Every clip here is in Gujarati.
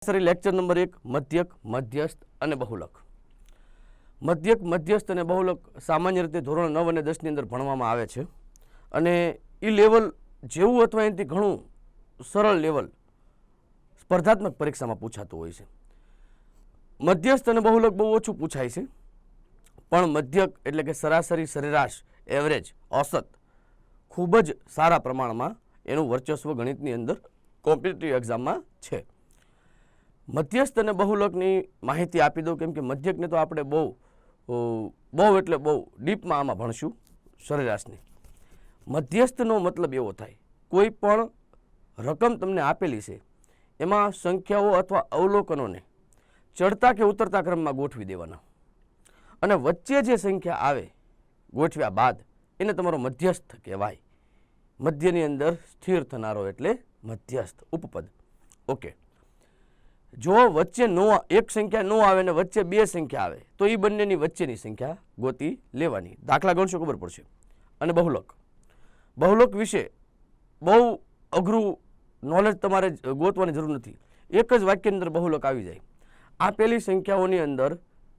લેક્ચર નંબર 1 મધ્યક, મધ્યસ્થ અને બહુલક. મધ્યક, મધ્યસ્થ અને બહુલક સામાન્ય રીતે ધોરણ 9 અને 10 ની અંદર ભણવામાં આવે છે અને એ લેવલ જેવું અથવા એનાથી ઘણું સરળ લેવલ સ્પર્ધાત્મક પરીક્ષામાં પૂછાતું હોય છે. મધ્યસ્થ અને બહુલક બહુ ઓછું પૂછાય છે, પણ મધ્યક એટલે કે સરાસરી, સરેરાશ, એવરેજ, औसत ખૂબ જ સારા પ્રમાણમાં એનું વર્ચસ્વ ગણિતની અંદર કોમ્પિટિટિવ એક્ઝામમાં છે. મધ્યસ્થ અને બહુલકની માહિતી આપી દઉં, કેમ કે મધ્યકને તો આપણે બહુ એટલે બહુ ડીપમાં આમાં ભણશું. સરેરાશની મધ્યસ્થનો મતલબ એવો થાય, કોઈ પણ રકમ તમને આપેલી છે એમાં સંખ્યાઓ અથવા અવલોકનોને ચડતા કે ઉતરતા ક્રમમાં ગોઠવી દેવાના અને વચ્ચે જે સંખ્યા આવે ગોઠવ્યા બાદ એને તમારો મધ્યસ્થ કહેવાય. મધ્યની અંદર સ્થિર થનારો એટલે મધ્યસ્થ ઉપપદ. ઓકે, જો વચ્ચે એક સંખ્યા ન આવે ને વચ્ચે બે સંખ્યા આવે તો એ બંનેની વચ્ચેની સંખ્યા ગોતી લેવાની. દાખલા ગણશો ખબર પડશે. અને બહુલક વિશે બહુ અઘરું નોલેજ તમારે ગોતવાની જરૂર નથી. એક જ વાક્યની અંદર બહુલક આવી જાય. આપેલી સંખ્યાઓની અંદર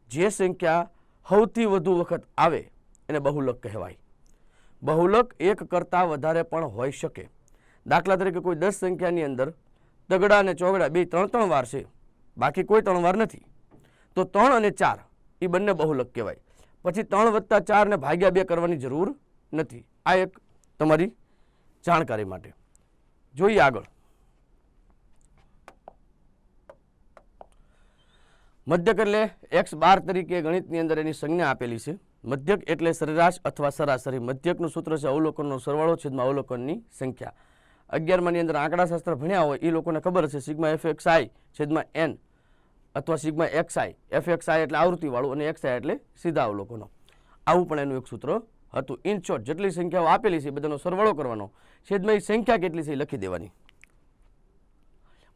જે સંખ્યા સૌથી વધુ વખત આવે એને બહુલક કહેવાય. બહુલક એક કરતાં વધારે પણ હોઈ શકે. દાખલા તરીકે કોઈ 10 સંખ્યાની અંદર તગડા અને ચોગડા બે 3 વાર છે, બાકી કોઈ 3 વાર નથી, તો 3 અને 4 એ બંને બહુલક કહેવાય. પછી 3 + 4 ને ભાગ્યા 2 કરવાની જરૂર નથી. આ એક તમારી જાણકારી માટે. જોઈએ આગળ. મધ્યક એટલે x12 તરીકે ગણિતની અંદર એની સંજ્ઞા આપેલી છે. મધ્યક એટલે સરેરાશ અથવા સરાસરી. મધ્યકનું સૂત્ર છે અવલોકનનો સરવાળો છેદમાં અવલોકનની સંખ્યા. 11માની અંદર આંકડાશાસ્ત્ર ભણ્યા હોય એ લોકોને ખબર હશે સિગ્મા fxi છેદમાં n અથવા સિગ્મા xi. fxi એટલે આવૃત્તિવાળું અને xi એટલે સીધા અવલોકનો. આવું પણ એનું એક સૂત્ર હતું. ઇન શોર્ટ, જેટલી સંખ્યાઓ આપેલી છે બધાનો સરવાળો કરવાનો, છેદમાં એ સંખ્યા કેટલી છે એ લખી દેવાની.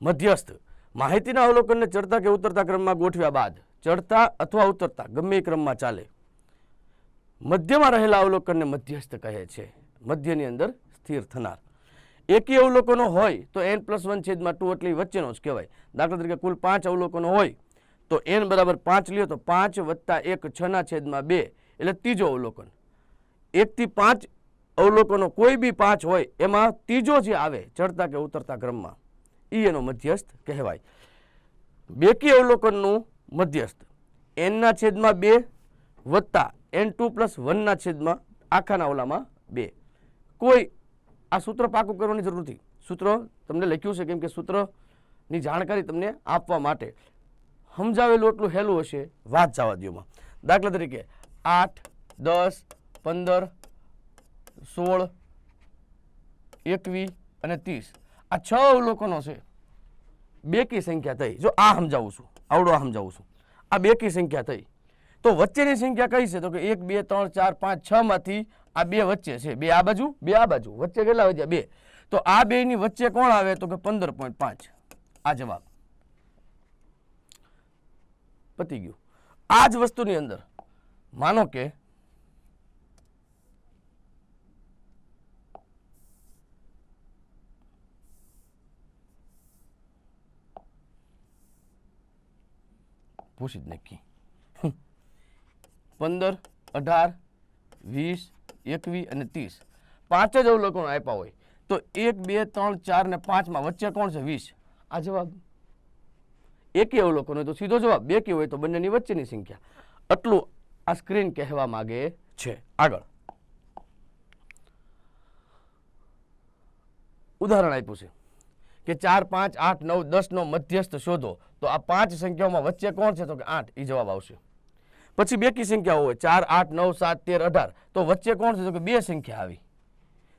મધ્યસ્થ માહિતીના અવલોકનને ચડતા કે ઉતરતા ક્રમમાં ગોઠવ્યા બાદ ચડતા અથવા ઉતરતા ગમે એ ક્રમમાં ચાલે મધ્યમાં રહેલા અવલોકનને મધ્યસ્થ કહે છે. મધ્યની અંદર સ્થિર થનાર. એકી અવલોકનો હોય તો n+1 છેદમાં 2 એટલે વચ્ચેનો જ કહેવાય. દાખલા તરીકે કુલ 5 અવલોકનો હોય તો n બરાબર 5 લ્યો તો 5 + 1 6 છેદમાં 2 એટલે ત્રીજો અવલોકન. 1 થી 5 અવલોકનો કોઈ બી 5 હોય એમાં ત્રીજો જે આવે ચડતા કે ઉતરતા ક્રમમાં એ એનો મધ્યસ્થ કહેવાય. બેકી અવલોકનનું મધ્યસ્થ n/2 વત્તા n2+1 છેદમાં આખાના ઓલામાં 2. કોઈ આ સૂત્ર પાકું કરવાની જરૂર નથી. સૂત્ર તમને લખ્યું છે કેમ કે સૂત્રની જાણકારી તમને આપવા માટે. સમજાવેલું એટલું હેલું હશે, વાત જવા દ્યોમાં. દાખલા તરીકે 8, 10, 15, 16, 21 અને 30 આ 6 અવલોકનો છે. બેકી સંખ્યા થઈ. જો આ સમજાવું છું, આવડો આ સમજાવું છું, આ બેકી સંખ્યા થઈ. તો વચ્ચેની સંખ્યા કઈ છે? તો કે 1, 2, 3, 4, 5, 6 માંથી આ 2 વચ્ચે છે. 2 આ બાજુ, 2 આ બાજુ. વચ્ચે કેટલા વધ્યા? 2. તો આ 2 ની વચ્ચે કોણ આવે? તો કે 15.5. આ જવાબ. પતી ગયું. આ જ વસ્તુની અંદર માનો કે પૂછી જ નક્કી 15, 18, 20, 21 અને 30 5 જ અવલોકનો આપ્યા હોય તો 1, 2, 3, 4 ને 5 માં વચ્ચે કોણ છે? 20. આ જવાબ. એકી અવલોકન હોય તો સીધો જવાબ. બેકી હોય તો બંનેની વચ્ચેની સંખ્યા. આટલું આ સ્ક્રીન કહેવા માંગે છે. આગળ ઉદાહરણ આપ્યું છે કે 4, 5, 8, 9, 10 નો મધ્યસ્થ શોધો. તો આ 5 સંખ્યાઓમાં વચ્ચે કોણ છે? તો કે 8. એ જવાબ આવશે. પછી બેકી સંખ્યાઓ હોય 4, 8, 9, 7, 13, 18 તો વચ્ચે કોણ છે? તો કે 2 સંખ્યા આવી.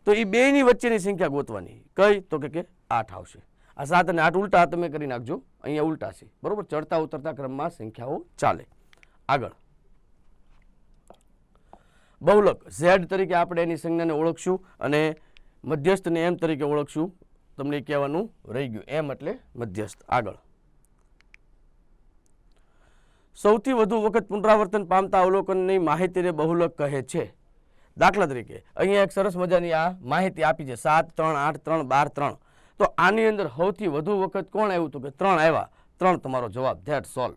તો એ બેની વચ્ચેની સંખ્યા ગોતવાની. કઈ? તો કે 8 આવશે. આ 7 અને 8 ઉલટા તમે કરી નાખજો. અહીંયા ઉલટા છે, બરોબર. ચડતા ઉતરતા ક્રમમાં સંખ્યાઓ ચાલે. આગળ બહુલક Z તરીકે આપણે એની સંજ્ઞાને ઓળખશું અને મધ્યસ્થને M તરીકે ઓળખશું. તમને કહેવાનું રહી ગયું. M એટલે મધ્યસ્થ. આગળ સૌથી વધુ વખત પુનરાવર્તન પામતા અવલોકનની માહિતીને બહુલક કહે છે. દાખલા તરીકે અહીંયા એક સરસ મજાની આ માહિતી આપી છે 7, 3, 8, 3, 12, 3. તો આની અંદર સૌથી વધુ વખત કોણ આવ્યું? તો કે 3 આવ્યા. 3 તમારો જવાબ. That solve.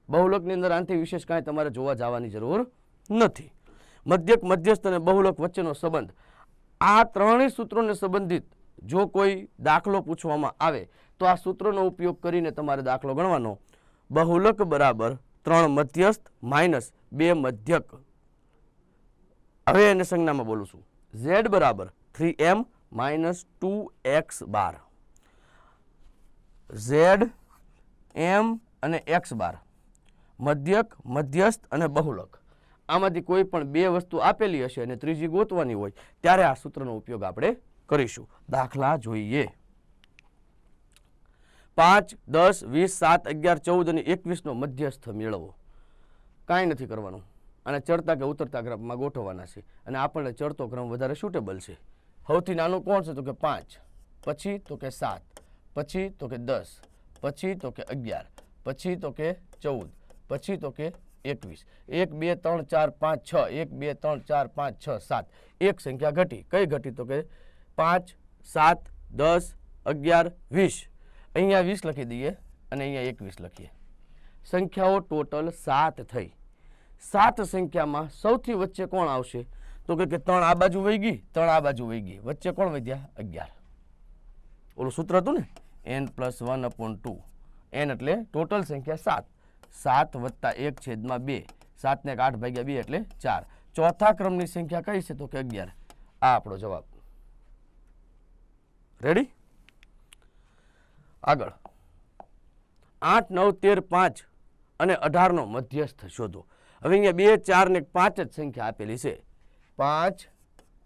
બહુલકની અંદર આનાથી વિશેષ કાંઈ તમારે જોવા જવાની જરૂર નથી. મધ્યક, મધ્યસ્થ અને બહુલક વચ્ચેનો સંબંધ, આ ત્રણેય સૂત્રોને સંબંધિત જો કોઈ દાખલો પૂછવામાં આવે તો આ સૂત્રનો ઉપયોગ કરીને તમારે દાખલો ગણવાનો. બહુલક બરાબર 3 મધ્યસ્થ માઇનસ 2 મધ્યક. હવે એને સંજ્ઞામાં બોલું છું. z બરાબર 3m માઇનસ 2x બાર. z, m અને x બાર, મધ્યક, મધ્યસ્થ અને બહુલક, આમાંથી કોઈ પણ બે વસ્તુ આપેલી હશે અને ત્રીજી ગોતવાની હોય ત્યારે આ સૂત્રનો ઉપયોગ આપણે કરીશું. દાખલા જોઈએ. 5, 10, 20, 7, 11, 14 અને 21 નો મધ્યસ્થ મેળવો. કાંઈ નથી કરવાનું. અને ચડતા કે ઉતરતા ક્રમમાં ગોઠવવાના છે અને આપણને ચડતો ક્રમ વધારે સુટેબલ છે. સૌથી નાનું કોણ છે? તો કે 5, પછી તો કે 7, પછી તો કે 10, પછી તો કે 11, પછી તો કે 14, પછી તો કે 21. 1, 2, 3, 4, 5, 6. 1, 2, 3, 4, 5, 6, 7. એક સંખ્યા ઘટી. કઈ ઘટી? તો કે 5, 7, 10, 11, 20. અહીંયા 20 લખી દઈએ અને અહીંયા 21 લખીએ. સંખ્યાઓ ટોટલ 7 થઈ. 7 સંખ્યામાં સૌથી વચ્ચે કોણ આવશે? તો કે 3 આ બાજુ વહી ગઈ, 3 આ બાજુ વહી ગઈ. વચ્ચે કોણ વધ્યા? 11. ઓલું સૂત્ર હતું ને, n + 1/2. n એટલે ટોટલ સંખ્યા 7. 7 વત્તા 1 છેદમાં 2. 7 ને 8 ભાગ્યા 2 એટલે 4. ચોથા ક્રમની સંખ્યા કઈ છે? તો કે 11. આ આપણો જવાબ. રેડી? આગળ 8, 9, 13, 5 અને 18 નો મધ્યસ્થ શોધો. હવે અહીંયા 2, 4 ને 5 જ સંખ્યા આપેલી છે. 5,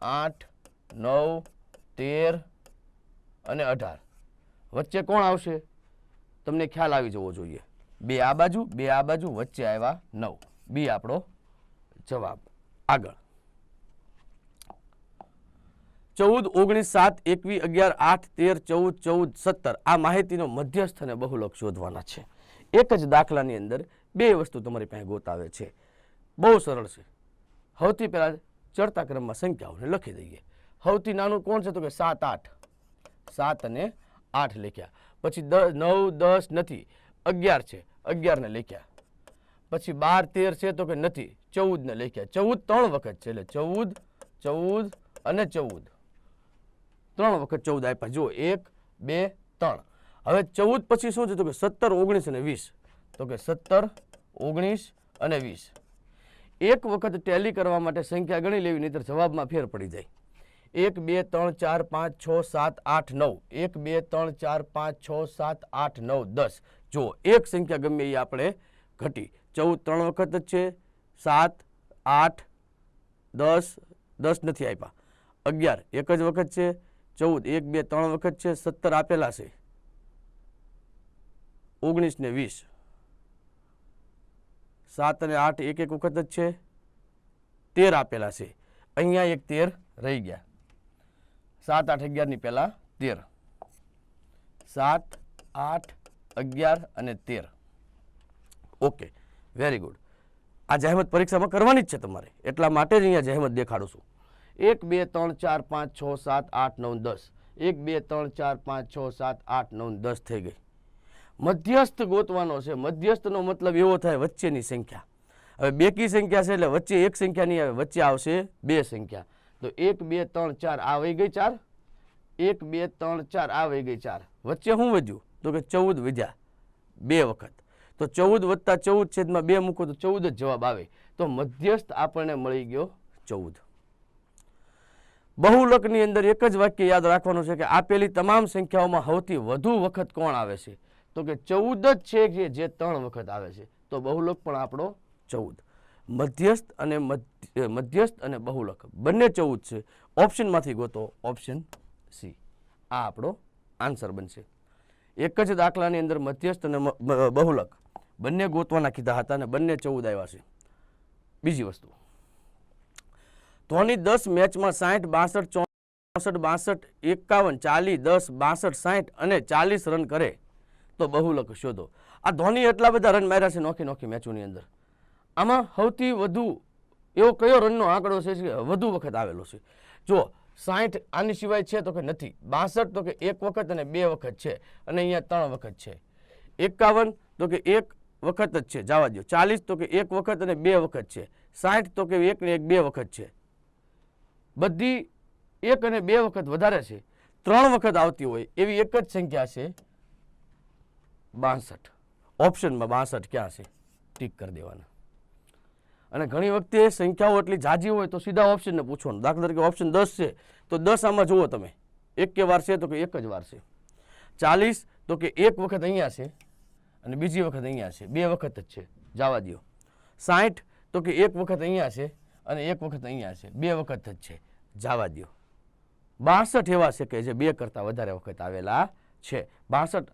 8, 9, 13 અને 18. વચ્ચે કોણ આવશે? તમને ખ્યાલ આવી જવો જોઈએ. 2 આ બાજુ, 2 આ બાજુ, વચ્ચે આવ્યા 9. બી આપણો જવાબ. આગળ 14, 19, 7, 21, 11, 8, 13, 14, 14, 17 આ માહિતીનો મધ્યસ્થ અને બહુલક શોધવાના છે. એક જ દાખલાની અંદર બે વસ્તુ તમારી પાસે ગોતાવે છે. બહુ સરળ છે. સૌથી પહેલા ચડતા ક્રમમાં સંખ્યાઓને લખી દઈએ. સૌથી નાનું કોણ છે? તો કે 7, 8. 7 અને 8 લખ્યા. પછી 9, 10 નથી, 11 છે, 11 ને લખ્યા. પછી 12, 13 છે તો કે નથી, 14 ને લખ્યા. 14 3 વખત છે એટલે 14, 14 અને 14. 3 વખત 14 આપ્યા. જો 1, 2, 3. હવે 14 પછી શું છે? તો કે 17, 19 અને 20. તો કે 17, 19 અને 20. એક વખત ટેલી કરવા માટે સંખ્યા ગણી લેવી, નહીતર જવાબમાં ફેર પડી જાય. 1, 2, 3, 4, 5, 6, 7, 8, 9. 1, 2, 3, 4, 5, 6, 7, 8, 9, 10. જો એક સંખ્યા ગમે એ આપણે ઘટી. 14 3 વખત જ છે, 7, 8, 10, 10 નથી આપ્યા. 11 એક જ વખત છે, 14 1, 2, 3 વખત છે, 17 આપેલા છે, 19 ને 20. 7 અને 8 એક એક વખત જ છે, 13 આપેલા છે. અહીંયા એક 13 રહી ગયા. 7, 8, 11 ની પહેલા 13. 7, 8, 11 અને 13. Okay, very good. આ જહેમત પરીક્ષામાં કરવાની જ છે તમારે, એટલા માટે જ અહીંયા જહેમત દેખાડું છું. 1, 2, 3, 4, 5, 6, 7, 8, 9, 10. 1, 2, 3, 4, 5, 6, 7, 8, 9, 10 થઈ ગઈ. મધ્યસ્થ ગોતવાનો છે. મધ્યસ્થનો મતલબ એવો થાય વચ્ચેની સંખ્યા. હવે બેકી સંખ્યા છે એટલે વચ્ચે એક સંખ્યા નહીં આવે, વચ્ચે આવશે બે સંખ્યા. તો 1, 2, 3, 4 આ વહી ગઈ 4. 1, 2, 3, 4 આ વહી ગઈ 4. વચ્ચે શું વધ્યું? તો કે 14 વધ્યા બે વખત. તો 14 વત્તા 14 છેદમાં 2 મૂકો તો 14 જ જવાબ આવે. તો મધ્યસ્થ આપણને મળી ગયો 14. બહુલકની અંદર એક જ વાક્ય યાદ રાખવાનું છે કે આપેલી તમામ સંખ્યાઓમાં સૌથી વધુ વખત કોણ આવે છે? તો કે 14 જ છે કે જે 3 વખત આવે છે. તો બહુલક પણ આપણો 14. મધ્યસ્થ અને બહુલક બંને 14 છે. ઓપ્શનમાંથી ગોતો, ઓપ્શન સી. આ આપણો આન્સર બનશે. એક જ દાખલાની અંદર મધ્યસ્થ અને બહુલક બંને ગોતવાના કીધા હતા અને બંને 14 આવ્યા છે. બીજી વસ્તુ, ધોની 10 મેચમાં 60, 62, 64, 52, 51, 40, 10, 62, 60 અને 40 રન કરે તો બહુલક શોધો. આ ધોની એટલા બધા રન માર્યા છે નોખી નોખી મેચોની અંદર. આમાં સૌથી વધુ એવો કયો રનનો આંકડો છે કે વધુ વખત આવેલો છે? જો 60 આની સિવાય છે તો કે નથી. 62 તો કે એક વખત અને બે વખત છે અને અહીંયા 3 વખત છે. 51 તો કે એક વખત જ છે, જવા દો. 40 તો કે એક વખત અને બે વખત છે. 60 તો કે એક ને એક બે વખત છે. બધી એક અને બે વખત વધારે છે, ત્રણ વખત આવતી હોય એવી એક જ સંખ્યા છે 62. ઓપ્શનમાં 62 ક્યાં છે? ટીક કરી દેવાના. અને ઘણી વખતે સંખ્યાઓ એટલી જાજી હોય તો સીધા ઓપ્શનને પૂછવાનું. દાખલા તરીકે ઓપ્શન 10 છે તો 10 આમાં જુઓ તમે, એક કે વાર છે તો કે એક જ વાર છે. 40 તો કે એક વખત અહીંયા છે અને બીજી વખત અહીંયા છે, બે વખત જ છે, જવા દો. 60 તો કે એક વખત અહીંયા છે અને એક વખત અહીંયા છે, બે વખત જ છે, જવા દો. 62 એવા છે કે જે બે કરતાં વધારે વખત આવેલા છે. 62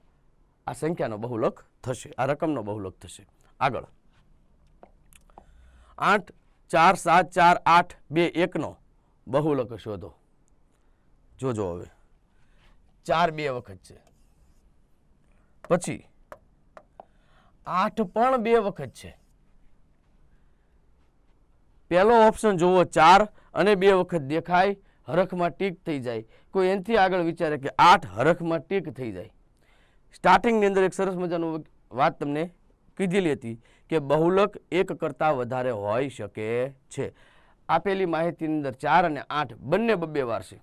આ સંખ્યાનો બહુલક થશે, આ રકમનો બહુલક થશે. આગળ 8 4 7 4 8 2 1 નો બહુલક શોધો. જોજો હવે 4 બે વખત છે, પછી 8 પણ બે વખત છે. પહેલો ઓપ્શન જુઓ, 4 અને બે વખત દેખાય, હરખમાં ટીક થઈ જાય. કોઈ એનાથી આગળ વિચારે કે 8 હરખમાં ટીક થઈ જાય. સ્ટાર્ટિંગની અંદર એક સરસ મજાનું વાત તમને કીધેલી હતી કે બહુલક એક કરતાં વધારે હોઈ શકે છે. આપેલી માહિતીની અંદર 4 અને 8 બંને બબ્બે વાર છે,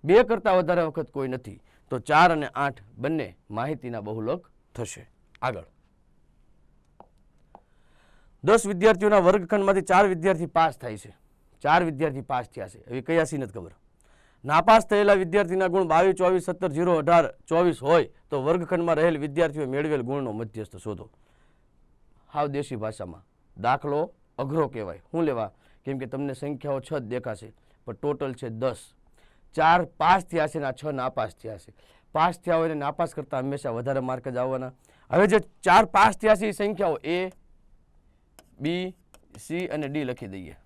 બે કરતાં વધારે વખત કોઈ નથી, તો 4 અને 8 બંને માહિતીના બહુલક થશે. આગળ 10 વિદ્યાર્થીઓના વર્ગખંડમાંથી 4 વિદ્યાર્થી પાસ થાય છે. 4 વિદ્યાર્થી પાસ થયા છે, એવી કયા સી નથી ખબર. નાપાસ થયેલા વિદ્યાર્થીના ગુણ 22 24 17 0 18 24 હોય તો વર્ગખંડમાં રહેલ વિદ્યાર્થીઓ મેળવેલ ગુણનો મધ્યસ્થ શોધો. હાવ દેશી ભાષામાં દાખલો અઘરો કહેવાય. શું લેવા? કેમ કે તમને સંખ્યાઓ 6 દેખાશે પણ ટોટલ છે 10. 4 પાસ થયા છે અને આ 6 નાપાસ થયા છે. પાસ થયા હોય અને નાપાસ કરતાં હંમેશા વધારે માર્ક જ આવવાના. હવે જે 4 પાસ થયા છે એ સંખ્યાઓ A B C અને D લખી દઈએ.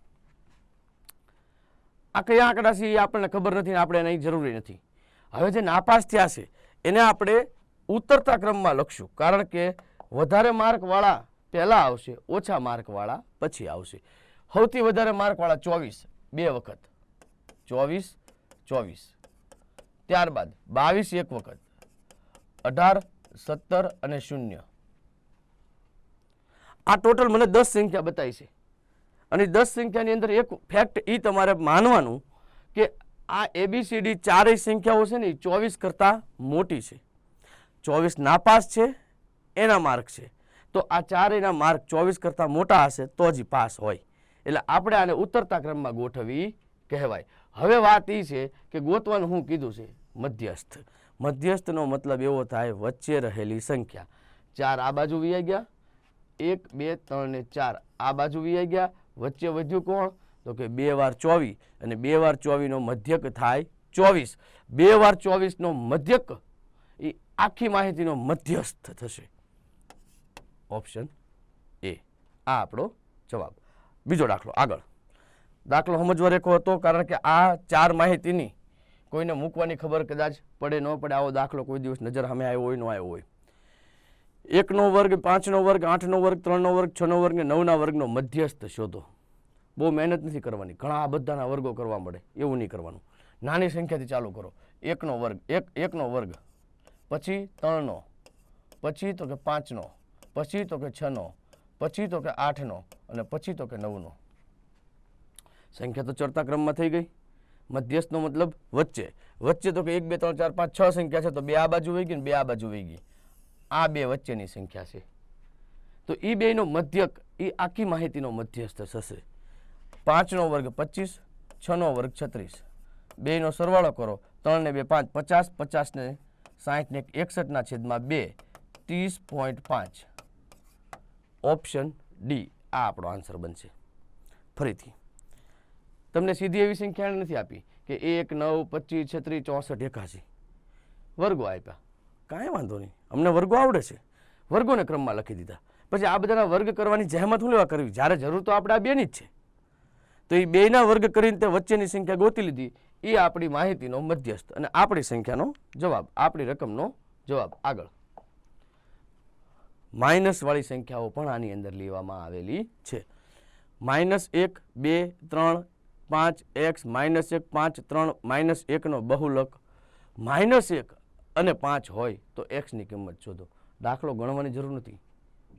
આ કયા આંકડા છે એ આપણને ખબર નથી, આપણે એની જરૂરી નથી. હવે જે નાપાસ થયા છે એને આપણે ઉતરતા ક્રમમાં લખશું, કારણ કે વધારે માર્કવાળા પહેલાં આવશે, ઓછા માર્કવાળા પછી આવશે. સૌથી વધારે માર્કવાળા 24 બે વખત, 24 24, ત્યારબાદ 22 એક વખત, 18 17 અને 0. આ ટોટલ મને 10 સંખ્યા બતાવી છે અને 10 સંખ્યાની અંદર એક ફેક્ટ એ તમારે માનવાનું કે આ ABCD ચારેય સંખ્યાઓ છે ને એ 24 કરતાં મોટી છે. 24 નાપાસ છે એના માર્ક છે, તો આ ચારેયના માર્ક 24 કરતાં મોટા હશે તો જ પાસ હોય. એટલે આપણે આને ઉતરતા ક્રમમાં ગોઠવી કહેવાય. હવે વાત એ છે કે ગોતવાનું હું કીધું છે મધ્યસ્થ. મધ્યસ્થનો મતલબ એવો થાય વચ્ચે રહેલી સંખ્યા. 4 આ બાજુ વી ગયા, 1 2 3 ને 4 આ બાજુ વી ગયા, વચ્ચે વધ્યું કોણ? તો કે 2 વાર 24 અને 2 વાર 24 નો મધ્યક થાય 24. 2 વાર 24 નો મધ્યક એ આખી માહિતીનો મધ્યસ્થ થશે. ઓપ્શન A આ આપણો જવાબ. બીજો દાખલો. આગળ દાખલો સમજવા રેખો હતો, કારણ કે આ 4 માહિતીની કોઈને મૂકવાની ખબર કદાચ પડે ન પડે. આવો દાખલો કોઈ દિવસ નજર સામે આવ્યો હોય ન આવ્યો હોય. 1 નો વર્ગ, 5 નો વર્ગ, 8 નો વર્ગ, 3 નો વર્ગ, 6 નો વર્ગ ને 9 ના વર્ગનો મધ્યસ્થ શોધો. બહુ મહેનત નથી કરવાની, ઘણા બધાના વર્ગો કરવા મળે એવું નહીં કરવાનું. નાની સંખ્યાથી ચાલુ કરો. 1 નો વર્ગ, 1 નો વર્ગ, પછી 3 નો, પછી તો કે 5 નો, પછી તો કે 6 નો, પછી તો કે 8 નો અને પછી તો કે 9 નો. સંખ્યા તો ચડતા ક્રમમાં થઈ ગઈ. મધ્યસ્થનો મતલબ વચ્ચે. વચ્ચે તો કે 1 2 3 4 5 6 સંખ્યા છે, તો 2 આ બાજુ વહી ગઈ ને 2 આ બાજુ વહી ગઈ. આ બે વચ્ચેની સંખ્યા છે, તો એ બેનો મધ્યક એ આખી માહિતીનો મધ્યસ્થ થશે. 5 નો વર્ગ 25, 6 નો વર્ગ 36, બેનો સરવાળો કરો. 3 ને 2 5 50, 50 ને 60 ને 61 ના છેદમાં 2 30.5. ઓપ્શન ડી આ આપણો આન્સર બનશે. ફરીથી તમને સીધી એવી સંખ્યા નથી આપી કે 1 9 25 36 64 81. વર્ગો આપ્યા, કાંઈ વાંધો નહીં, અમને વર્ગો આવડે છે, વર્ગોને ક્રમમાં લખી દીધા. પછી આ બધાના વર્ગ કરવાની જહેમત હું લેવા કરવી? જ્યારે જરૂર તો આપણે આ બેની જ છે, તો એ બેના વર્ગ કરીને તે વચ્ચેની સંખ્યા ગોતી લીધી. એ આપણી માહિતીનો મધ્યસ્થ અને આપણી સંખ્યાનો જવાબ, આપણી રકમનો જવાબ. આગળ માઇનસ વાળી સંખ્યાઓ પણ આની અંદર લેવામાં આવેલી છે. -1 2 3 5 x, -1 5 3 -1 નો બહુલક -1 અને 5 હોય તો x ની કિંમત શોધો. દાખલો ગણવાની જરૂર નથી,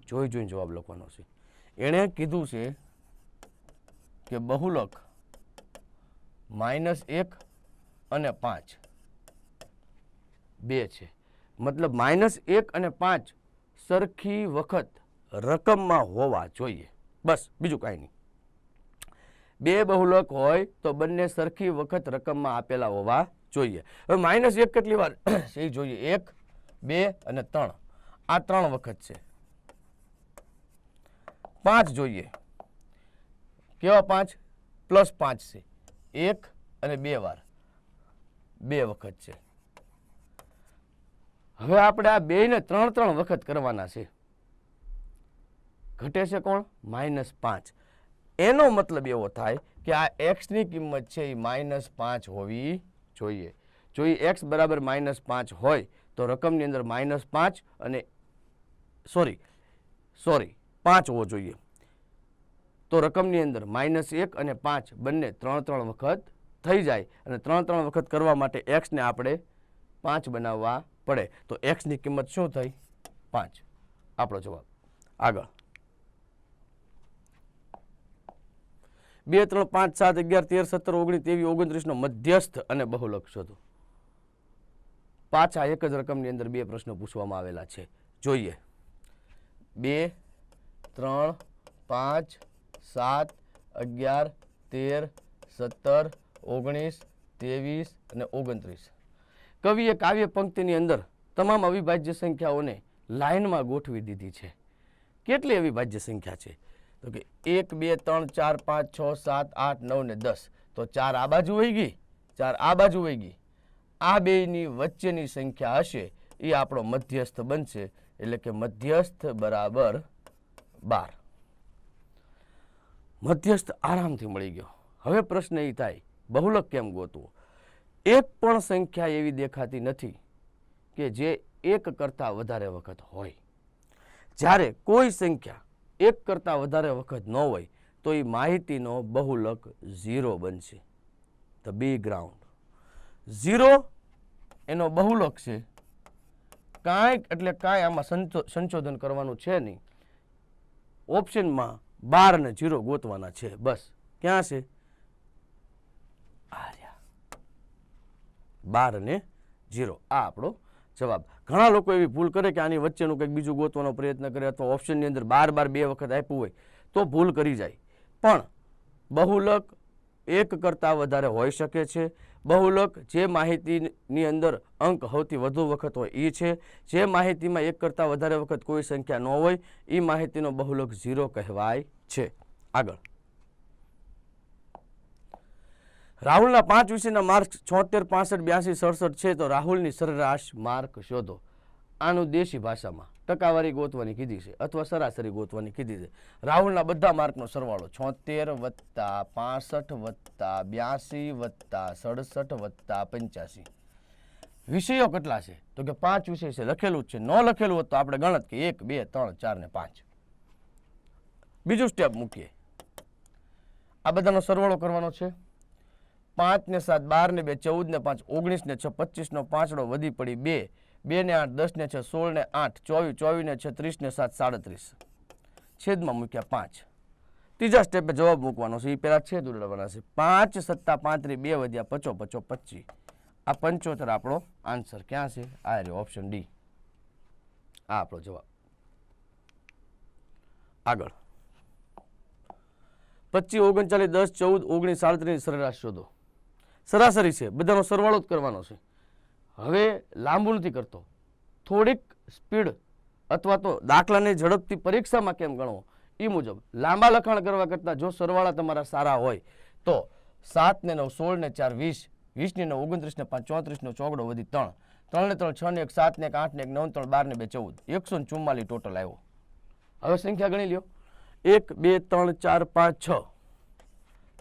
જોઈ જોઈને જવાબ લખવાનો છે. એણે કીધું છે કે બહુલક -1 અને 5 બે છે, મતલબ -1 અને 5 સરખી વખત રકમમાં હોવા જોઈએ, બસ બીજું કાંઈ નહીં. બે બહુલક હોય તો બંને સરખી વખત રકમમાં આપેલા હોવા જોઈએ. હવે -1 કેટલી વાર છે એ જોઈએ. 1, 2 અને 3 આ 3 વખત છે. 5 જોઈએ, કેવા 5? +5 છે. 1 અને 2 વાર 2 વખત છે. હવે આપણે આ બેયને 3 વખત કરવાના છે. ઘટે છે કોણ? -5. એનો મતલબ એવો થાય કે આ x ની કિંમત છે એ -5 હોવી જોઈએ. જો એ x બરાબર -5 હોય તો રકમની અંદર -5 અને સોરી 5 હોવો જોઈએ. તો રકમની અંદર -1 અને 5 બંને 3 વખત થઈ જાય, અને 3 વખત કરવા માટે x ને આપણે 5 બનાવવા પડે. તો x ની કિંમત શું થઈ? 5. આપણો જવાબ. આગળ 2, 3, 5, 7, 11, 13, 17, 19, 23, 29 નો મધ્યસ્થ અને બહુલક શોધો. પાછા એક જ રકમની અંદર બે પ્રશ્નો પૂછવામાં આવેલા છે. જોઈએ. 2, 3, 5, 7, 11, 13, 17, 19, 23 અને 29. કવિએ કાવ્ય પંક્તિની અંદર તમામ અવિભાજ્ય સંખ્યાઓને લાઇનમાં ગોઠવી દીધી છે. કેટલી અવિભાજ્ય સંખ્યા છે? તો કે 1, 2, 3, 4, 5, 6, 7, 8, 9 ને 10. તો 4 આ બાજુ વહી ગઈ, 4 આ બાજુ વહી ગઈ. આ બેયની વચ્ચેની સંખ્યા હશે એ આપણો મધ્યસ્થ બનશે, એટલે કે મધ્યસ્થ બરાબર 12. મધ્યસ્થ આરામથી મળી ગયો. હવે પ્રશ્ન એ થાય બહુલક કેમ ગોતવો? એક પણ સંખ્યા એવી દેખાતી નથી કે જે 1 કરતાં વધારે વખત હોય. જ્યારે કોઈ સંખ્યા 1 કરતાં વધારે વખત ન હોય તો એ માહિતીનો બહુલક 0 બનશે. ધ બી ગ્રાઉન્ડ 0 એનો બહુલક છે. કાંઈક એટલે કાંઈ આમાં સંશોધન કરવાનું છે નહીં. ઓપ્શનમાં 12 અને 0 ગોતવાના છે. બસ ક્યાં છે? 12 અને 0 આ આપણો જવાબ. ઘણા લોકો એવી ભૂલ કરે કે આની વચ્ચેનું કંઈક બીજું ગોતવાનો પ્રયત્ન કરે, અથવા ઓપ્શનની અંદર 12 2 વખત આપ્યું હોય તો ભૂલ કરી જાય. પણ બહુલક 1 કરતાં વધારે હોઈ શકે છે. બહુલક જે માહિતીની અંદર અંક સૌથી વધુ વખત હોય એ છે. જે માહિતીમાં 1 કરતાં વધારે વખત કોઈ સંખ્યા ન હોય એ માહિતીનો બહુલક 0 કહેવાય છે. આગળ રાહુલના 5 વિષયના માર્ક 76, 65, 82, 67 છે. તો રાહુલની સરેરાશ માર્ક શોધો. આનું દેશી ભાષામાં ટકાવારી ગોતવાની કીધી છે, અથવા સરાસરી ગોતવાની કીધી છે. રાહુલના બધા માર્કનો સરવાળો 76 + 65 + 82 + 67 + 85. વિષયો કેટલા છે? તો કે 5 વિષય છે. લખેલું જ છે. ન લખેલું હોત તો આપણે ગણત કે 1, 2, 3, 4 ને 5. બીજું સ્ટેપ મૂકીએ. આ બધાનો સરવાળો કરવાનો છે. 5 ને 7 12 ને 2 14 ને 5 19 ને 6 25 નો પાંચડો વધી પડી 2, 2 ને 8 10 ને 6 16 ને 8 24, 24 ને 6 30 ને 7 37. છેદમાં મૂક્યા 5. ત્રીજા સ્ટેપે જવાબ મૂકવાનો છે. એ પહેલા છેદ ઉડાડવાના છે. 5 + 35 2 વધ્યા 55 25. આ 75 આપણો આન્સર ક્યાં છે? આ રહ્યો ઓપ્શન ડી. આ આપણો જવાબ. આગળ 25 39 10 14 19 37 સરેરાશ શોધો. સરાસરી છે, બધાનો સરવાળો જ કરવાનો છે. હવે લાંબુ નથી કરતો, થોડીક સ્પીડ અથવા તો દાખલાને ઝડપથી પરીક્ષામાં કેમ ગણવો એ મુજબ લાંબા લખાણ કરવા કરતાં જો સરવાળા તમારા સારા હોય તો 7 ને 9 16 ને 4 20, 20 ને 9 29 ને 5 34 નો ચોગડો વધી 3, 3 ને 3 6 ને 1 7 ને 1 8 ને 1 9 3 12 ને 2 14, 144 ટોટલ આવ્યો. હવે સંખ્યા ગણી લ્યો. 1 2 3 4 5 6,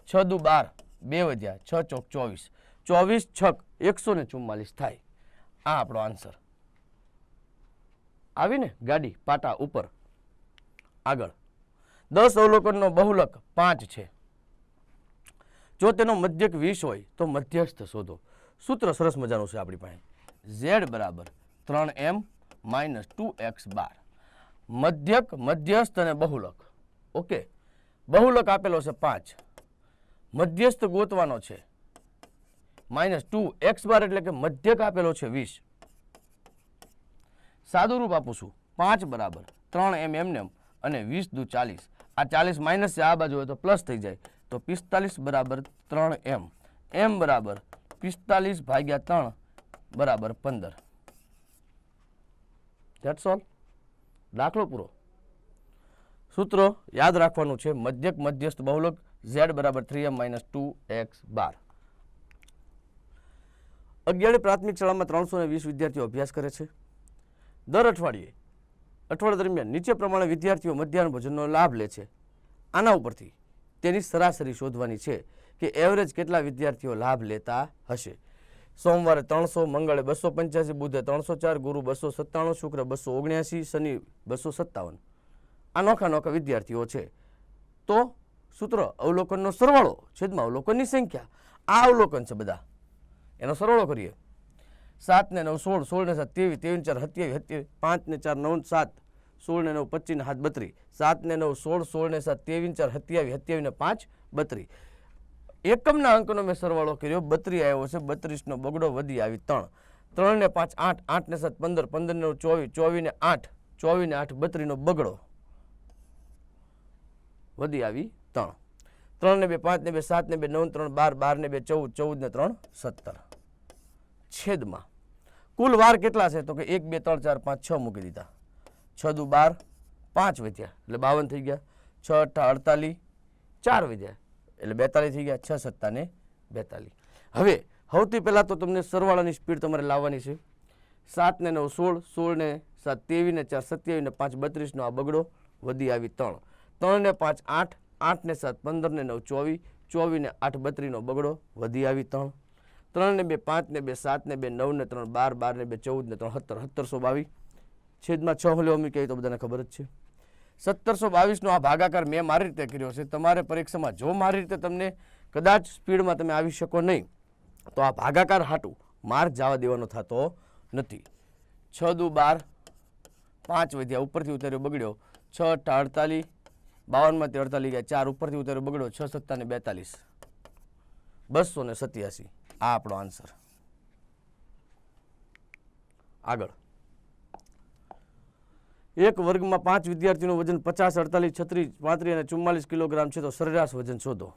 6 દુ 12, 2 વધ્યા 6 ચોક 24, 24 છક 144 થાય. આ આપણો આન્સર. આવીને ગાડી પાટા ઉપર. આગળ 10 અવલોકનનો બહુલક 5 છે. જો તેનો મધ્યક 20 હોય તો મધ્યસ્થ શોધો. સૂત્ર સરસ મજાનું છે આપણી પાસે. Z = 3m -2x બાર. મધ્યક, મધ્યસ્થ અને બહુલક. ઓકે, બહુલક આપેલો છે 5, મધ્યસ્થ ગોતવાનો છે -2x બાર એટલે કે મધ્યક આપેલો છે 20. સાદું રૂપ આપું છું, 5 બરાબર 3 એમને અને 20 દુ 40. આ 40 માઇનસ છે, આ બાજુ હોય તો પ્લસ થઈ જાય, તો 45 બરાબર 3 એમ બરાબર 45 ભાગ્યા 3 બરાબર 15. That's all. દાખલો પૂરો. સૂત્ર યાદ રાખવાનું છે, મધ્યક, મધ્યસ્થ, બહુલક, z બરાબર 3m - 2x બાર. 11મી પ્રાથમિક શાળામાં 320 વિદ્યાર્થીઓ અભ્યાસ કરે છે. દર અઠવાડિયા દરમિયાન નીચે પ્રમાણે વિદ્યાર્થીઓ મધ્યાહન ભોજનનો લાભ લે છે. આના ઉપરથી તેની સરાસરી શોધવાની છે કે એવરેજ કેટલા વિદ્યાર્થીઓ લાભ લેતા હશે. સોમવારે 300, મંગળે 285, બુધે 304, ગુરુ 297, શુક્ર 279, શનિ 257. આ નોખા વિદ્યાર્થીઓ છે. તો સૂત્ર અવલોકનનો સરવાળો છેદમાં અવલોકનની સંખ્યા. આ અવલોકન છે બધા, એનો સરવાળો કરીએ. 7 ને 9 16, 16 ને 7 23, 23 ને 4 27, 5 ને 4 9 7, 16 ને 9 25 ને 7 32, 7 ને 9 16, 16 ને 7 23, 4 27, 27 ને 5 32. એકમના અંકનો મેં સરવાળો કર્યો, 32 આવ્યો છે. 32 નો બગડો વધી આવી 3, 3 ને 5 8, 8 ને 7 15, 15 ને 9 24, 24 ને 8, 24 ને 8 32 નો બગડો વધી આવી 3, 3 ને 2 5 ને 2 7 ને 2 9 3 12, 12 ને 2 14, 14 ને 3 17. છેદમાં કુલ વાર કેટલા છે તો કે 1 2 3 4 5 6 મૂકી દીધા. 6 દુ 12, 5 વધ્યા એટલે 52 થઈ ગયા. 6 8 48, 4 વધ્યા એટલે 42 થઈ ગયા. 6 7 ને 42. હવે સૌથી પહેલાં તો તમને સરવાળાની સ્પીડ તમારે લાવવાની છે. 7 ને 9 16, 16 ને 7 23 ને 4 27 ને 5 32 નો આ બગડો વધી આવી 3, 3 ને 5 8, 8 ને 7 15 ને 9 24, 24 ને 8 32 નો બગડો વધી આવી 3, 3 ને 2 5 ને 2 7 ને 2 9 ને 3 12, 12 ને 2 14 ને 3 17, 1722. છેદમાં 6 લેવા મૂકી તો બધાને ખબર જ છે. 1722 નો આ ભાગાકાર મેં મારી રીતે કર્યો છે. તમારે પરીક્ષામાં જો મારી રીતે તમને કદાચ સ્પીડમાં તમે આવી શકો નહીં તો આ ભાગાકાર હાટું માર્ક જવા દેવાનો થતો નથી. 6 દુ 12, 5 વધ્યા, ઉપરથી ઉતાર્યો બગડ્યો. 6 8 48, 52 માંથી 48 ગયા, 4 ઉપરથી ઉતાર્યો બગડ્યો. 6 7 ને 42, 287. આ આપણો આન્સર. આગળ, એક વર્ગમાં 5 વિદ્યાર્થીનું વજન 50, 48, 36, 35 અને 44 કિલોગ્રામ છે તો સરેરાશ વજન શોધો.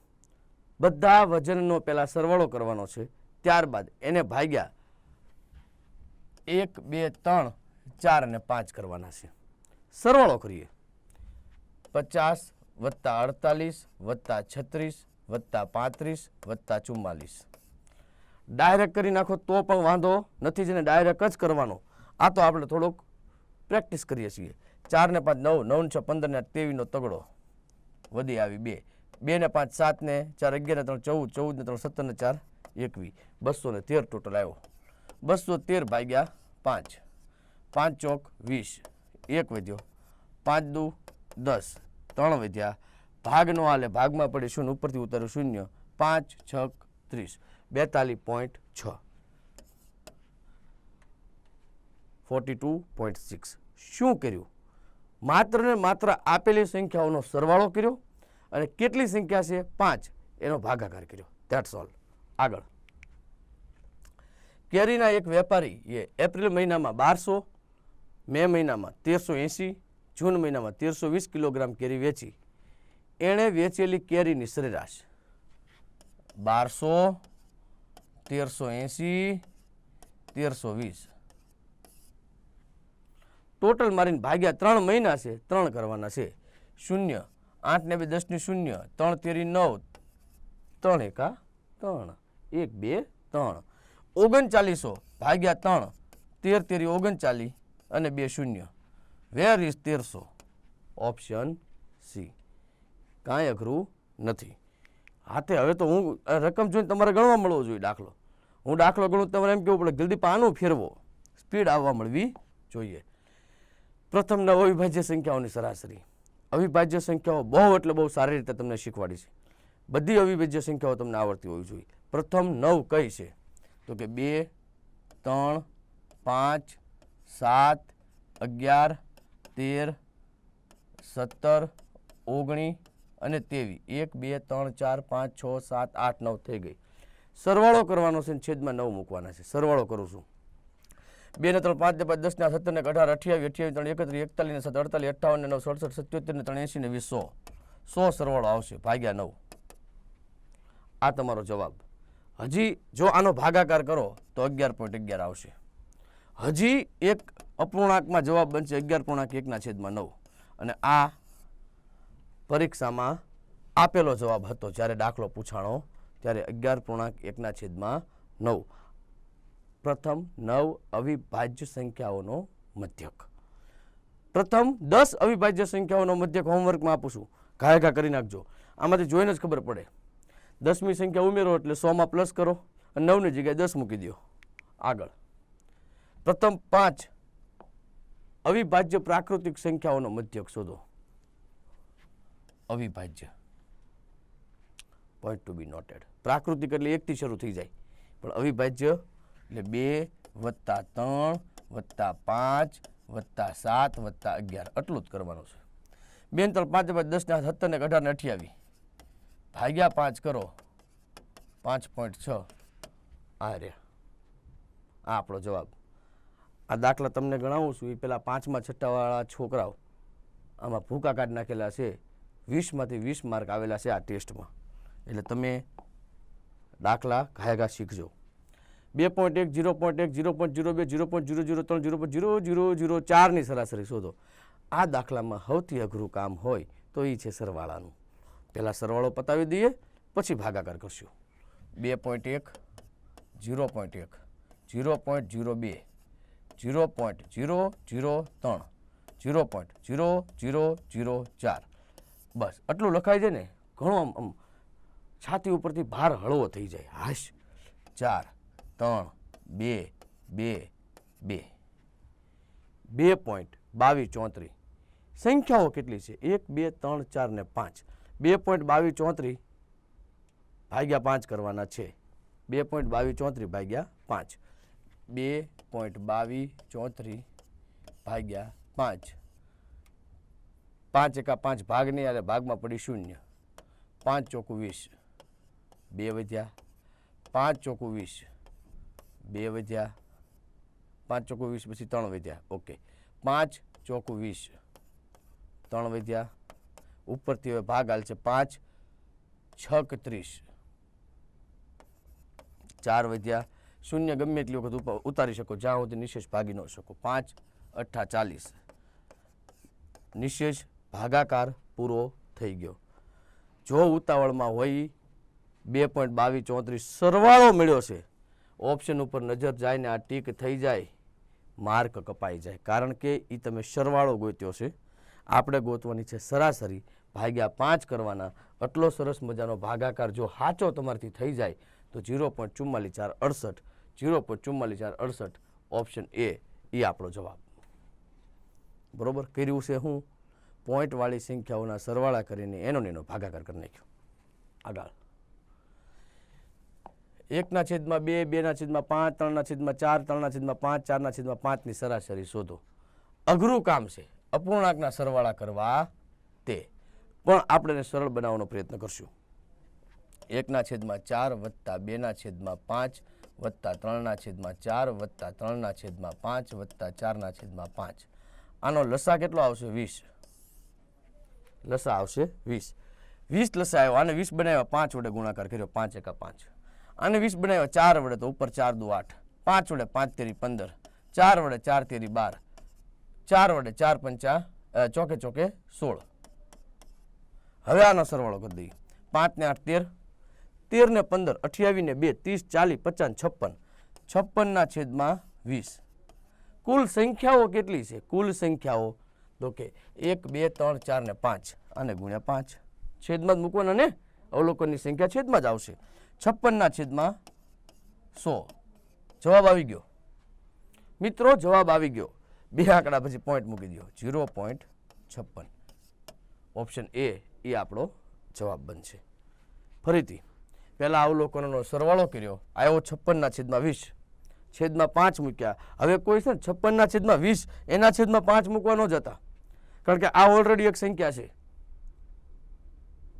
બધા વજનનો પહેલા સરવાળો કરવાનો છે, ત્યારબાદ એને ભાગ્યા 1 2 3 4 અને 5 કરવાના છે. સરવાળો કરીએ. 50 + 48 + 36 + 35 + 44. ડાયરેક્ટ કરી નાખો તો પણ વાંધો નથી, જેને ડાયરેક્ટ જ કરવાનો. આ તો આપણે થોડોક પ્રેક્ટિસ કરીએ છીએ. 4 ને 5 9, 9 ને 6 15 ને 23 નો તગડો વધી આવી 2, 2 ને 5 7 ને 4 11 ને 3 14, 14 ને 3 17 ને 4 21, 213 ટોટલ આવ્યો. 213 ભાગ્યા 5, 5 ચોક 20, 1 વધ્યો. 5 દુ 10, 3 વધ્યા. ભાગ નો હાલે, ભાગમાં પડે શૂન્ય, ઉપરથી ઉતાર્યું શૂન્ય. 5 6 30, 42.6, 42.6. શું કર્યું? માત્ર ને માત્ર આપેલી સંખ્યાઓનો સરવાળો કર્યો અને કેટલી સંખ્યા છે 5 એનો ભાગાકાર કર્યો. That's all. આગળ, કેરીના એક વેપારીએ એપ્રિલ મહિનામાં 1200, મે મહિનામાં 1380, જૂન મહિનામાં 1320 કિલોગ્રામ કેરી વેચી. એણે વેચેલી કેરીની સરેરાશ 1200, 1380, 1320 ટોટલ મારીને ભાગ્યા 3 મહિના છે, 3 કરવાના છે. 0, 8 ને 2 10 ની 0, 3 તેરી 9, 3 એકા 3, 1 2 3, 3900 ભાગ્યા 3, 13 તેરી 39 અને 2 0. Where is 1300? Option C. કાંઈ અઘરું નથી. હાથે હવે તો હું રકમ જોઈને તમારે ગણવા મળવો જોઈએ. દાખલો હું દાખલો ગણું તમારે એમ કેવું પડે જલ્દી પાનું ફેરવો, સ્પીડ આવવા મળવી જોઈએ. પ્રથમ નવ અવિભાજ્ય સંખ્યાઓની સરાસરી. અવિભાજ્ય સંખ્યાઓ બહુ એટલે બહુ સારી રીતે તમને શીખવાડી છે. બધી અવિભાજ્ય સંખ્યાઓ તમને આવડતી હોવી જોઈએ. પ્રથમ 9 કઈ છે તો કે 2 3 5 7 11 13 17 19 અને 23 1 2 3 4 5 6 7 8 9 થઈ ગઈ. સરવાળો કરવાનો છે, છેદમાં 9 મૂકવાના છે. સરવાળો કરું છું. 2 ને 3 5 ને 5 10 ને 17 ને 18 28 28 3 31 41 7 48 58 ને 9 67 77 ને 3 80 ને 20 100 સરવાળો આવશે ભાગ્યા 9. આ તમારો જવાબ. હજી જો આનો ભાગાકાર કરો તો 11.11 આવશે. હજી એક અપૂર્ણાંકમાં જવાબ બનશે 11.1/9 અને આ પરીક્ષામાં આપેલો જવાબ હતો જ્યારે દાખલો પૂછાણો ત્યારે 11.1/9. પ્રથમ 9 અવિભાજ્ય સંખ્યાઓનો મધ્યક. પ્રથમ 10 અવિભાજ્ય સંખ્યાઓનો મધ્યક હોમવર્કમાં આપું છું. ઘાયઘા કરી નાખજો. આમાંથી જોઈને જ ખબર પડે. 10મી સંખ્યા ઉમેરો એટલે 100માં પ્લસ કરો અને 9ની જગ્યાએ 10 મૂકી દો. આગળ પ્રથમ 5 અવિભાજ્ય પ્રાકૃતિક સંખ્યાઓનો મધ્યક શોધો. અવિભાજ્ય પોઈન્ટ ટુ બી નોટેડ. પ્રાકૃતિક એટલે 1 થી શરૂ થઈ જાય, પણ અવિભાજ્ય એટલે 2 + 3 + 5 + 7 + 11 આટલું જ કરવાનું છે. 2 3 5 5 10 ને 17 ને 18 ને 28 ભાગ્યા 5 કરો 5.6. આ રહ્યા, આ આપણો જવાબ. આ દાખલા તમને ગણાવું છું એ પેલા 5મા 6વાળા છોકરાઓ આમાં ભૂકા કાઢી નાખેલા છે. 20માંથી 20 માર્ક આવેલા છે આ ટેસ્ટમાં. એટલે તમે દાખલા ઘાયઘા શીખજો. 2.1 0.1 0.02 0.003 0.0004 ની સરાસરી શોધો. આ દાખલામાં સૌથી અઘરું કામ હોય તો એ છે સરવાળાનું. પહેલાં સરવાળો પતાવી દઈએ પછી ભાગાકાર કરશું. 2.1 0.1 0.02 0.003 0.0004 બસ આટલું લખાય છે ને. ઘણો આમ છાતી ઉપરથી ભાર હળવો થઈ જાય. હાશ 4 3 2 2 2 2.2234 સંખ્યાઓ કેટલી છે? 1 2 3 4 ને 5. 2.2234 ભાગ્યા 5 કરવાના છે. 2.2234 ભાગ્યા 5. 2.2234 ભાગ્યા 5. 5 એકા 5 ભાગ નહીં એટલે ભાગમાં પડી 0. 5 ચોકું 20. 2 વધ્યા. 5 ચોકું 20. 2 વધ્યા. 5 ચોકું 20 પછી 3 વધ્યા. ઓકે 5 ચોકું 20 3 વધ્યા. ઉપરથી હવે ભાગ હાલ છે. 5 6 30 4 વધ્યા. શૂન્ય ગમે એટલી વખત ઉતારી શકો જ્યાં સુધી નિશેષ ભાગી ન શકો. 5 8 40 નિશેષ ભાગાકાર પૂરો થઈ ગયો. જો ઉતાવળમાં હોય 2.2234 સરવાળો મળ્યો છે, ઓપ્શન ઉપર નજર જાય ને આ ટીક થઈ જાય, માર્ક કપાઈ જાય. કારણ કે એ તમે સરવાળો ગોત્યો છે. આપણે ગોતવાની છે સરાસરી ભાગ્યા 5 કરવાના. આટલો સરસ મજાનો ભાગાકાર જો સાચો તમારાથી થઈ જાય તો 0.44468 0.44468 ઓપ્શન એ આપણો જવાબ. બરોબર કર્યું છે. હું પોઈન્ટવાળી સંખ્યાઓના સરવાળા કરીને એનો ભાગાકાર કરી નાખ્યો. આગળ 1/2 2/5 3/4 3/5 4/5 ની સરાસરી શોધો. અઘરું કામ છે અપૂર્ણાંકના સરવાળા કરવા તે, પણ આપણે સરળ બનાવવાનો પ્રયત્ન કરશું. 1/4 + 2/5 + 3/4 + 3/5 + 4/5. આનો લસા કેટલો આવશે? 20. લસા આવશે 20. 20 લસા આવ્યો. આને 20 બનાવ્યા 5 વડે ગુણાકાર કર્યો 5 એકા 5. આને 20 બનાવ્યા 4 વડે તો ઉપર 4 દુ 8. 5 વડે 5 તેરી 15. 4 વડે 4 તેરી 12. 4 વડે 4 પંચા ચોકે ચોકે 16. હવે આનો સરવાળો કરી દઈએ. 5 ને 8 13. 13 ને 15 28 ને 2 30 40 50 56. 56/20. કુલ સંખ્યાઓ કેટલી છે? કુલ સંખ્યાઓ તો કે 1 2 3 4 ને 5 અને ગુણ્યા 5. છેદમાં જ મૂકવાના ને, અવલોકનની સંખ્યા છેદમાં જ આવશે. 56/100 જવાબ આવી ગયો મિત્રો. જવાબ આવી ગયો. 2 આંકડા પછી પોઈન્ટ મૂકી દો. 0.56 ઓપ્શન એ આપણો જવાબ બનશે. ફરીથી પહેલા અવલોકનોનો સરવાળો કર્યો, આવ્યો 56/20. છેદમાં 5 મૂક્યા. હવે કોઈ છે ને 56 ના છેદમાં 20 એના છેદમાં 5 મૂકવા ન જતા, કારણ કે આ ઓલરેડી એક સંખ્યા છે,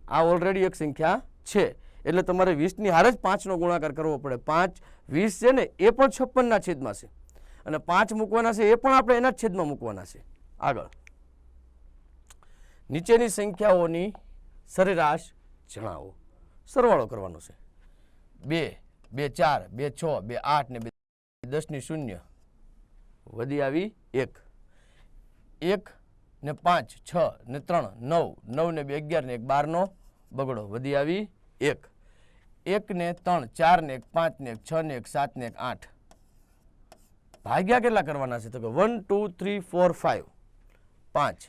આ ઓલરેડી એક સંખ્યા છે, એટલે તમારે 20 ની હારે જ 5 નો ગુણાકાર કરવો પડે. 5 20 છે ને એ પણ 56 ના છેદમાં છે, અને 5 મૂકવાના છે એ પણ આપણે એના જ છેદમાં મૂકવાના છે. આગળ નીચેની સંખ્યાઓની સરેરાશ જણાવો. સરવાળો કરવાનો છે. 2 2 4 2 6 2 8 ને 2 10 ની 0 વધી આવી 1 1 ને 5 6 ને 3 9 9 ને 2 11 ને 1 12 નો બગડો વધી આવી 1 1 ને 3 4 ને 1 5 ને 1 6 ને 1 7 ને 1 8 ભાગ્યા કેટલા કરવાના છે? તો કે 1 2 3 4 5 5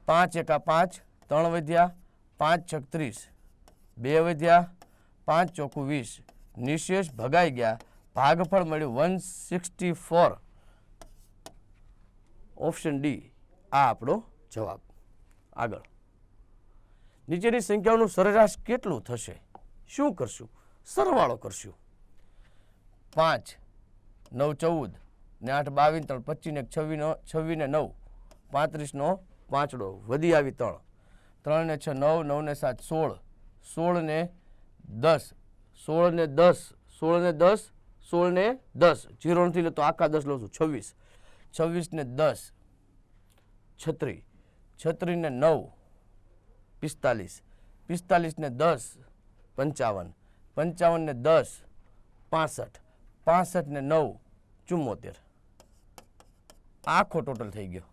5 એકા 5 3 વધ્યા 5 છક 30 2 વધ્યા 5 ચોખ્ખું 20 નિશેષ ભગાઈ ગયા. ભાગફળ મળ્યું 164. ઓપ્શન ડી આ આપણો જવાબ. આગળ નીચેની સંખ્યાઓનું સરેરાશ કેટલું થશે? શું કરશું? સરવાળો કરશું. 5 9 14 ને 8 22 3 25 ને 26 ને 9 35 નો પાંચડો વધી આવી 3 3 ને 6 9 9 ને 7 16 16 ને 10 16 ને 10 16 ને 10 16 ને 10 0 નથી લેતો આખા 10 લઉં છું. 26 26 ને 10 36 36 ને 9 45 45 ને 10 55 55 ને 10 65 65 ને 9 74. આખો ટોટલ થઈ ગયો.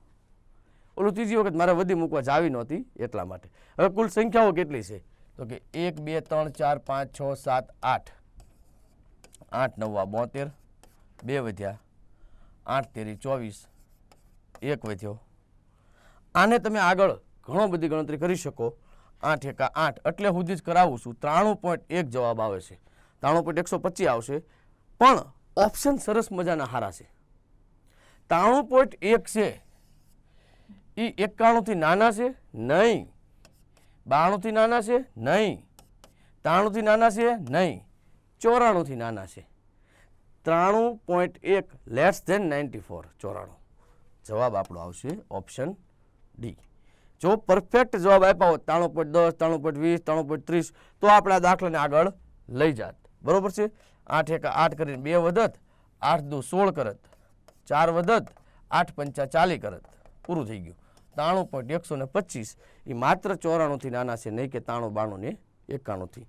ઓલું ત્રીજી વખત મારે વધી મૂકવા જાવી નહોતી એટલા માટે. હવે કુલ સંખ્યાઓ કેટલી છે? તો કે 1 2 3 4 5 6 7 8 8 9 72 2 વધ્યા 8 તેરી 24 1 વધ્યો. આને તમે આગળ ઘણો બધી ગણતરી કરી શકો. 8 એકા 8 એટલે સુધી જ કરાવું છું. 93.1 જવાબ આવે છે. 93.125 આવશે, પણ ઓપ્શન સરસ મજાના હારા છે. 93.1 છે એ 91 થી નાના છે નહીં, 92 થી નાના છે નહીં, 93 થી નાના છે નહીં, 94 થી નાના છે. 93.1 લેસ ધેન 94. 94 જવાબ આપણો આવશે ઓપ્શન ડી. જો પરફેક્ટ જવાબ આપ્યા હોત 93.10 93.20 93.30 તો આપણે આ દાખલાને આગળ લઈ જાત. બરોબર છે. 8 એકા 8 કરીને 2 વધત, 8 દુ 16 કરત, 4 વધત, 8 પંચા 40 કરત, પૂરું થઈ ગયું. 93.125 એ માત્ર 94 થી નાના છે, નહીં કે 93 92 ને 91 થી.